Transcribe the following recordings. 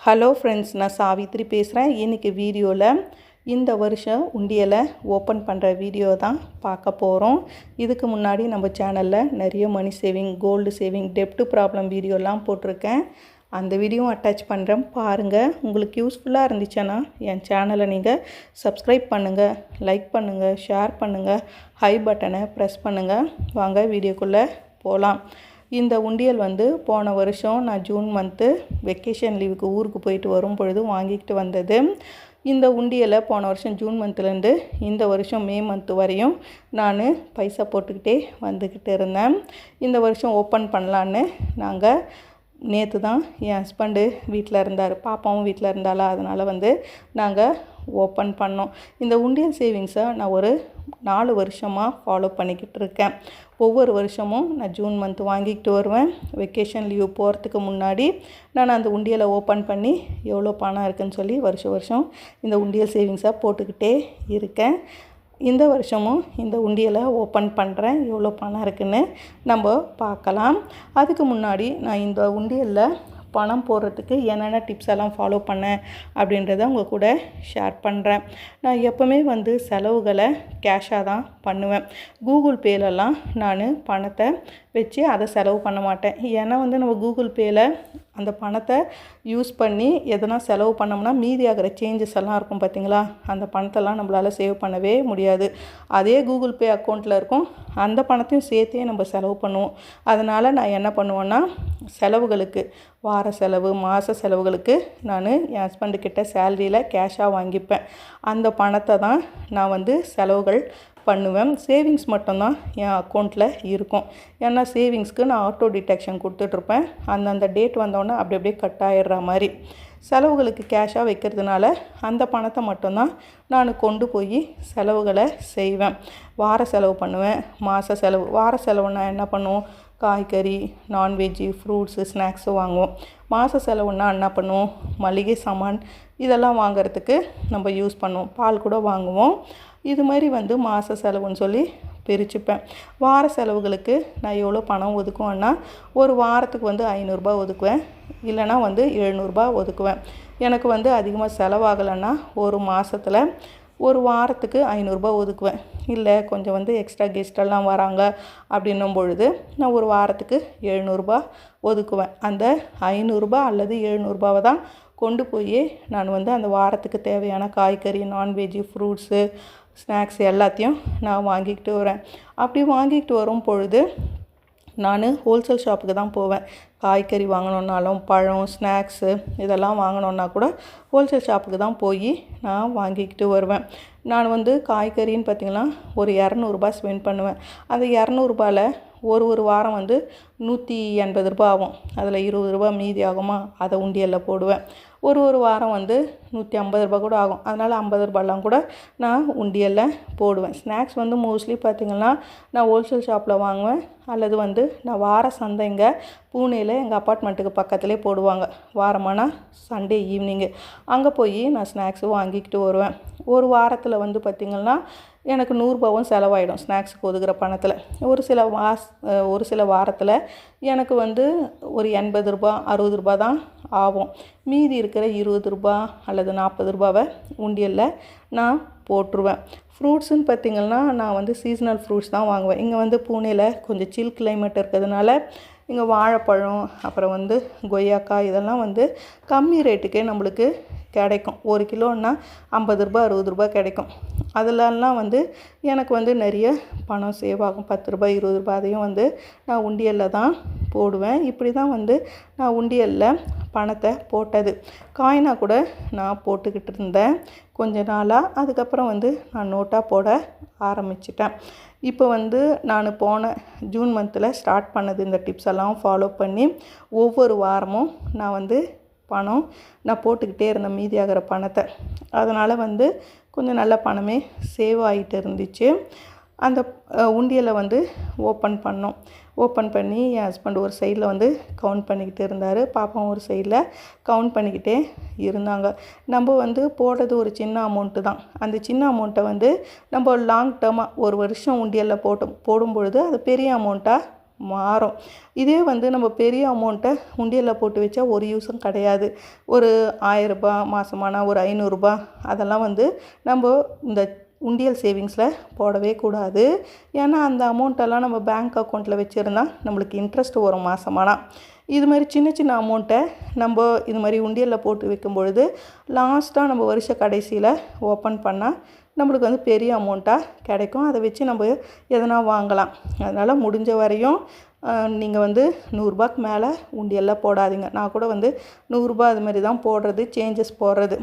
Hello friends, நான் சாவித்ரி பேசுகிறேன். இன்றைக்கி வீடியோவில் இந்த வருஷம் உண்டியலை ஓப்பன் பண்ணுற வீடியோ தான் பார்க்க போகிறோம். இதுக்கு முன்னாடி நம்ம சேனலில் நிறைய மணி சேவிங், கோல்டு சேவிங், டெப்ட் ப்ராப்ளம் வீடியோலாம் போட்டிருக்கேன். அந்த வீடியோவும் அட்டாச் பண்ணுறேன், பாருங்கள். உங்களுக்கு யூஸ்ஃபுல்லாக இருந்துச்சுன்னா என் சேனலை நீங்கள் சப்ஸ்கிரைப் பண்ணுங்கள், லைக் பண்ணுங்கள், ஷேர் பண்ணுங்கள், ஹை பட்டனை ப்ரெஸ் பண்ணுங்கள். வாங்க வீடியோக்குள்ளே போகலாம். இந்த உண்டியல் போன வருஷம் நான் ஜூன் மந்த்து வெக்கேஷன் லீவுக்கு ஊருக்கு போயிட்டு வரும் பொழுது வாங்கிக்கிட்டு வந்தது. இந்த உண்டியலை போன வருஷம் ஜூன் மந்த்துலேருந்து இந்த வருஷம் மே மந்த்து வரையும் நான் பைசா போட்டுக்கிட்டே வந்துக்கிட்டு இருந்தேன். இந்த வருஷம் ஓப்பன் பண்ணலான்னு நாங்கள் நேற்று தான் என் ஹஸ்பண்டு வீட்டில் இருந்தார், பாப்பாவும் வீட்டில் இருந்தாலா, அதனால் நாங்கள் ஓப்பன் பண்ணோம். இந்த உண்டியல் சேவிங்ஸை நான் ஒரு 4 வருஷமாக ஃபாலோ பண்ணிக்கிட்டு இருக்கேன். ஒவ்வொரு வருஷமும் நான் ஜூன் மந்த் வாங்கிக்கிட்டு வருவேன். வெக்கேஷன் லீவ் போகிறதுக்கு முன்னாடி நான் அந்த உண்டியலை ஓப்பன் பண்ணி எவ்வளோ பணம் இருக்குதுன்னு சொல்லி வருஷம் இந்த உண்டியல் சேவிங்ஸாக போட்டுக்கிட்டே இருக்கேன். இந்த வருஷமும் இந்த உண்டியலை ஓப்பன் பண்ணுறேன். எவ்வளோ பணம் இருக்குதுன்னு நம்ம பார்க்கலாம். அதுக்கு முன்னாடி நான் இந்த உண்டியலில் பணம் போடுறதுக்கு என்னென்ன டிப்ஸ் எல்லாம் ஃபாலோ பண்ணேன் அப்படின்றத உங்கள் கூட ஷேர் பண்ணுறேன். நான் எப்போவுமே செலவுகளை கேஷாக தான் பண்ணுவேன். கூகுள் பேலெல்லாம் நான் பணத்தை வச்சு அதை செலவு பண்ண மாட்டேன். ஏன்னா நம்ம கூகுள் பேயில் அந்த பணத்தை யூஸ் பண்ணி எதனா செலவு பண்ணோம்னா மீதி ஆகிற சேஞ்சஸ் எல்லாம் இருக்கும் பார்த்திங்களா, அந்த பணத்தெல்லாம் நம்மளால் சேவ் பண்ணவே முடியாது. அதே கூகுள் பே அக்கௌண்ட்டில் இருக்கும், அந்த பணத்தையும் சேர்த்தே நம்ம செலவு பண்ணுவோம். அதனால் நான் என்ன பண்ணுவேன்னா, செலவுகளுக்கு, வார செலவு, மாத செலவுகளுக்கு நான் என் ஹஸ்பண்டுக்கிட்ட சேலரியில் கேஷாக வாங்கிப்பேன். அந்த பணத்தை தான் நான் செலவுகள் பண்ணுவேன். சேவிங்ஸ் மட்டும்தான் என் அக்கௌண்ட்டில் இருக்கும். ஏன்னா சேவிங்ஸ்க்கு நான் ஆட்டோ டிடெக்ஷன் கொடுத்துட்ருப்பேன். அந்தந்த டேட் வந்தோடனே அப்படியே கட் ஆகிடுற மாதிரி. செலவுகளுக்கு கேஷாக வைக்கிறதுனால அந்த பணத்தை மட்டும்தான் நான் கொண்டு போய் செலவுகளை செய்வேன். வார செலவு பண்ணுவேன், மாத செலவு. வார செலவுன்னா என்ன பண்ணுவோம், காய்கறி, நான்வெஜ்ஜு, ஃப்ரூட்ஸு, ஸ்நாக்ஸு வாங்குவோம். மாத செலவுன்னா என்ன பண்ணுவோம், மளிகை சாமான் இதெல்லாம் வாங்கிறதுக்கு நம்ம யூஸ் பண்ணுவோம். பால் கூட வாங்குவோம். இது மாதிரி மாத செலவுன்னு சொல்லி பிரிச்சுப்பேன். வார செலவுகளுக்கு நான் எவ்வளோ பணம் ஒதுக்குவேன்னா, ஒரு வாரத்துக்கு 500ரூபா ஒதுக்குவேன், இல்லைனா 700ரூபா ஒதுக்குவேன். எனக்கு அதிகமாக செலவாகலைன்னா ஒரு மாதத்தில் ஒரு வாரத்துக்கு 500ரூபா ஒதுக்குவேன். இல்லை கொஞ்சம் எக்ஸ்ட்ரா கெஸ்டெல்லாம் வராங்க அப்படின்னும் பொழுது நான் ஒரு வாரத்துக்கு 700ரூபா ஒதுக்குவேன். அந்த 500ரூபா அல்லது 700ரூபாவை தான் கொண்டு போய் நான் அந்த வாரத்துக்கு தேவையான காய்கறி, நான்வெஜ்ஜு, ஃப்ரூட்ஸு, ஸ்நாக்ஸ் எல்லாத்தையும் நான் வாங்கிக்கிட்டு வரேன். அப்படி வாங்கிக்கிட்டு வரும் பொழுது நான் ஹோல்சேல் ஷாப்புக்கு தான் போவேன். காய்கறி வாங்கணுன்னாலும், பழம், ஸ்நாக்ஸு இதெல்லாம் வாங்கணுன்னா கூட ஹோல்சேல் ஷாப்புக்கு தான் போய் நான் வாங்கிக்கிட்டு வருவேன். நான் காய்கறின்னு பார்த்திங்கன்னா ஒரு 200ரூபா ஸ்பெண்ட் பண்ணுவேன். அந்த 200ரூபாவில் ஒரு வாரம் 180 ரூபா ஆகும். அதில் 20 ரூபா மீதி ஆகுமா, அதை உண்டியலில் போடுவேன். ஒரு வாரம் 150 ரூபா கூட ஆகும். அதனால் 50 ரூபாலாம் கூட நான் உண்டியலில் போடுவேன். ஸ்நாக்ஸ் மோஸ்ட்லி பார்த்திங்கன்னா நான் ஹோல்சேல் ஷாப்பில் வாங்குவேன். அல்லது நான் வார சந்தைங்க பூனேயில் எங்கள் அப்பார்ட்மெண்ட்டுக்கு பக்கத்துலேயே போடுவாங்க. வாரமான சண்டே ஈவினிங்கு அங்கே போய் நான் ஸ்நாக்ஸு வாங்கிக்கிட்டு வருவேன். ஒரு வாரத்தில் பார்த்திங்கன்னா எனக்கு 100 ரூபாவும் செலவாயிடும் ஸ்நாக்ஸுக்கு ஒதுக்குற பணத்தில். ஒரு சில வாரத்தில் எனக்கு ஒரு 80 ரூபா, 60 ரூபா தான் ஆகும். மீதி இருக்கிற 20 ரூபா அல்லது 40 ரூபாவை உண்டியலில் நான் போட்டுருவேன். ஃப்ரூட்ஸுன்னு பார்த்திங்கன்னா நான் சீசனல் ஃப்ரூட்ஸ் தான் வாங்குவேன். இங்கே பூனேயில் கொஞ்சம் சில் கிளைமேட் இருக்கிறதுனால இங்கே வாழைப்பழம், அப்புறம் கொய்யாக்காய் இதெல்லாம் கம்மி ரேட்டுக்கே நம்மளுக்கு கிடைக்கும். 1 கிலோன்னா 50 ரூபா, 60 ரூபா கிடைக்கும். அதிலெல்லாம் எனக்கு நிறைய பணம் சேவ் ஆகும். 10 ரூபா, 20 ரூபா அதையும் நான் உண்டியலில் தான் போடுவேன். இப்படி தான் நான் உண்டியலில் பணத்தை போட்டது. காயினாக கூட நான் போட்டுக்கிட்டு இருந்தேன் கொஞ்ச நாளாக. அதுக்கப்புறம் நான் நோட்டாக போட ஆரம்பிச்சிட்டேன். இப்போ நான் போன ஜூன் மந்தில் ஸ்டார்ட் பண்ணது இந்த டிப்ஸ் எல்லாம் ஃபாலோ பண்ணி ஒவ்வொரு வாரமும் நான் பணம் நான் போட்டுக்கிட்டே இருந்தேன், மீதி ஆகிற பணத்தை. அதனால் கொஞ்சம் நல்ல பணமே சேவ் ஆகிட்டு இருந்துச்சு. அந்த உண்டியலை ஓப்பன் பண்ணோம். ஓப்பன் பண்ணி என் ஹஸ்பண்ட் ஒரு சைடில் கவுண்ட் பண்ணிக்கிட்டு இருந்தார், பாப்பாவும் ஒரு சைடில் கவுண்ட் பண்ணிக்கிட்டே இருந்தாங்க. நம்ம போடுறது ஒரு சின்ன அமௌண்ட்டு தான். அந்த சின்ன அமௌண்ட்டை நம்ம லாங் டேர்மாக ஒரு வருஷம் உண்டியலில் போடும் பொழுது அது பெரிய அமௌண்ட்டாக மாறும். இதே வந்து நம்ம பெரிய அமௌண்ட்டை உண்டியலில் போட்டு வச்சா ஒரு யூஸும் கிடையாது. ஒரு ரூ. 1000 மாதமானா ஒரு ரூ. 500 அதெல்லாம் வந்து நம்ம இந்த உண்டியல் சேவிங்ஸில் போடவே கூடாது. ஏன்னா அந்த அமௌண்ட்டெல்லாம் நம்ம பேங்க் அக்கௌண்ட்டில் வச்சுருந்தா நம்மளுக்கு இன்ட்ரெஸ்ட் வரும் மாதமானா. இது மாதிரி சின்ன சின்ன அமௌண்ட்டை நம்ம இது மாதிரி உண்டியலில் போட்டு வைக்கும் பொழுது லாஸ்ட்டாக நம்ம வருஷ கடைசியில் ஓப்பன் பண்ணால் நம்மளுக்கு வந்து பெரிய அமௌண்ட்டாக கிடைக்கும். அதை வச்சு நம்ம எதனா வாங்கலாம். அதனால் முடிஞ்ச வரையும் நீங்கள் வந்து ரூ. 100க்கு மேலே உண்டியலில் போடாதீங்க. நான் கூட வந்து ரூ. 100 அது மாதிரி தான் போடுறது, சேஞ்சஸ் போடுறது.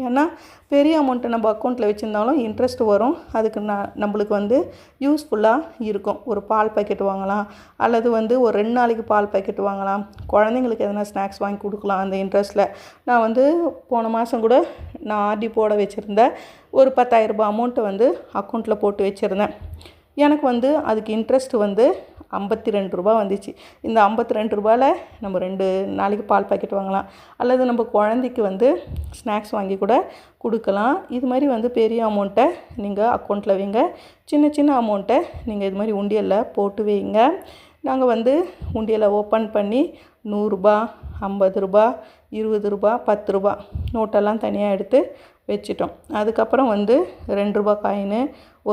ஏன்னா பெரிய அமௌண்ட்டை நம்ம அக்கௌண்ட்டில் வச்சுருந்தாலும் இன்ட்ரெஸ்ட் வரும். அதுக்கு நம்மளுக்கு வந்து யூஸ்ஃபுல்லாக இருக்கும். ஒரு பால் பாக்கெட் வாங்கலாம், அல்லது வந்து ஒரு 2 நாளைக்கு பால் பாக்கெட் வாங்கலாம். குழந்தைங்களுக்கு எதனா ஸ்நாக்ஸ் வாங்கி கொடுக்கலாம் அந்த இன்ட்ரெஸ்ட்டில். நான் வந்து போன மாதம் கூட நான் ஆர்டி போட வச்சுருந்தேன். ஒரு ரூ. 10,000 அமௌண்ட்டை வந்து அக்கௌண்ட்டில் போட்டு வச்சுருந்தேன். எனக்கு வந்து அதுக்கு இன்ட்ரெஸ்ட் வந்து ரூ. 52 வந்துச்சு. இந்த ரூ. 52 நம்ம 2 நாளைக்கு பால் பாக்கெட் வாங்கலாம், அல்லது நம்ம குழந்தைக்கு வந்து ஸ்நாக்ஸ் வாங்கி கூட கொடுக்கலாம். இது மாதிரி வந்து பெரிய அமௌண்ட்டை நீங்கள் அக்கௌண்ட்டில் வைங்க. சின்ன சின்ன அமௌண்ட்டை நீங்கள் இது மாதிரி உண்டியலில் போட்டு வைங்க. நாங்கள் வந்து உண்டியலை ஓப்பன் பண்ணி ரூ. 100, ரூ. 50, ரூ. 10 நோட்டெல்லாம் தனியாக எடுத்து வச்சிட்டோம். அதுக்கப்புறம் வந்து ரூ. 2 காயினு,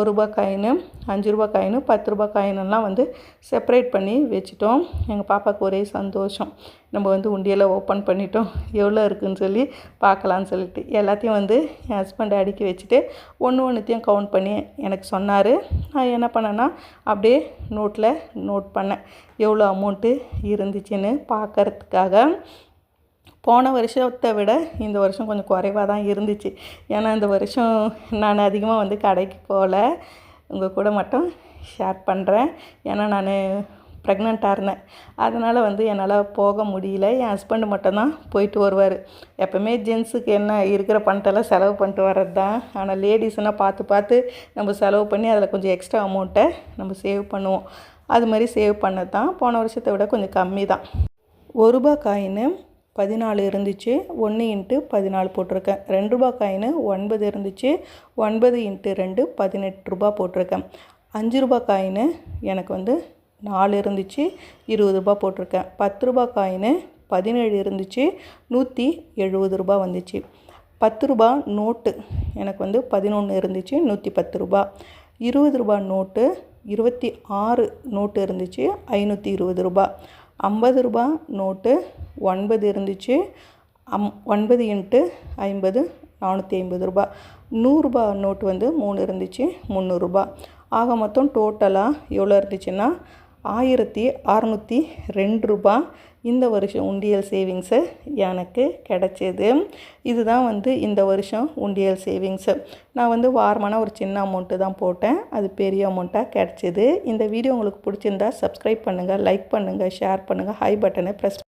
ரூ. 1 காயினு, ரூ. 5 காயினு, ரூ. 10 காயினெல்லாம் வந்து செப்பரேட் பண்ணி வச்சிட்டோம். எங்கள் பாப்பாவுக்கு ஒரே சந்தோஷம். நம்ம வந்து உண்டியலை ஓப்பன் பண்ணிட்டோம், எவ்வளோ இருக்குதுன்னு சொல்லி பார்க்கலான்னு சொல்லிட்டு எல்லாத்தையும் வந்து என் ஹஸ்பண்ட் அடுக்கி வச்சுட்டு ஒன்றுத்தையும் கவுண்ட் பண்ணி எனக்கு சொன்னார். நான் என்ன பண்ணேன்னா அப்படியே நோட்டில் நோட் பண்ணேன், எவ்வளோ அமௌண்ட்டு இருந்துச்சுன்னு பார்க்கறதுக்காக. போன வருஷத்தை விட இந்த வருஷம் கொஞ்சம் குறைவாக தான் இருந்துச்சு. ஏன்னா இந்த வருஷம் நான் அதிகமாக வந்து கடைக்கு போகல. உங்கள் கூட மட்டும் ஷேர் பண்ணுறேன். ஏன்னா நான் ப்ரெக்னெண்ட்டாக இருந்தேன். அதனால் வந்து என்னால் போக முடியல. என் ஹஸ்பண்டு மட்டும்தான் போயிட்டு வருவார். எப்போவுமே ஜென்ஸுக்கு என்ன இருக்கிற பணத்தெல்லாம் செலவு பண்ணிட்டு வர்றது தான். ஆனால் லேடிஸ்னால் பார்த்து நம்ம செலவு பண்ணி அதில் கொஞ்சம் எக்ஸ்ட்ரா அமௌண்ட்டை நம்ம சேவ் பண்ணுவோம். அது மாதிரி சேவ் பண்ணது தான். போன வருஷத்தை விட கொஞ்சம் கம்மி தான். ரூ. 1 காயினு 14 இருந்துச்சு, 1x14 போட்டிருக்கேன். ரூ. 2 காயினு 9 இருந்துச்சு, 9x2 18 போட்டிருக்கேன். ரூ. 5 காயினு எனக்கு வந்து 4 இருந்துச்சு, ரூ. 20 போட்டிருக்கேன். ரூ. 10 காயினு 17 இருந்துச்சு, ரூ. 170 வந்துச்சு. ரூ. 10 நோட்டு எனக்கு வந்து 11 இருந்துச்சு, ரூ. 110. ரூ. 20 நோட்டு 26 நோட்டு இருந்துச்சு, ரூ. 520. ரூ. நோட்டு 9 இருந்துச்சு, 9x50 ரூ. 450. ரூ. நோட்டு வந்து 3 இருந்துச்சு, ரூ. 300. ஆக மொத்தம் டோட்டலாக எவ்வளோ இருந்துச்சுன்னா ரூ. 1602 இந்த வருஷம் உண்டியல் சேவிங்ஸு எனக்கு கிடச்சிது. இதுதான் வந்து இந்த வருஷம் உண்டியல் சேவிங்ஸு. நான் வந்து வாரமான ஒரு சின்ன அமௌண்ட்டு தான் போட்டேன், அது பெரிய அமௌண்ட்டாக கிடச்சிது. இந்த வீடியோ உங்களுக்கு பிடிச்சிருந்தா சப்ஸ்கிரைப் பண்ணுங்கள், லைக் பண்ணுங்கள், ஷேர் பண்ணுங்கள், ஹை பட்டனை ப்ரெஸ்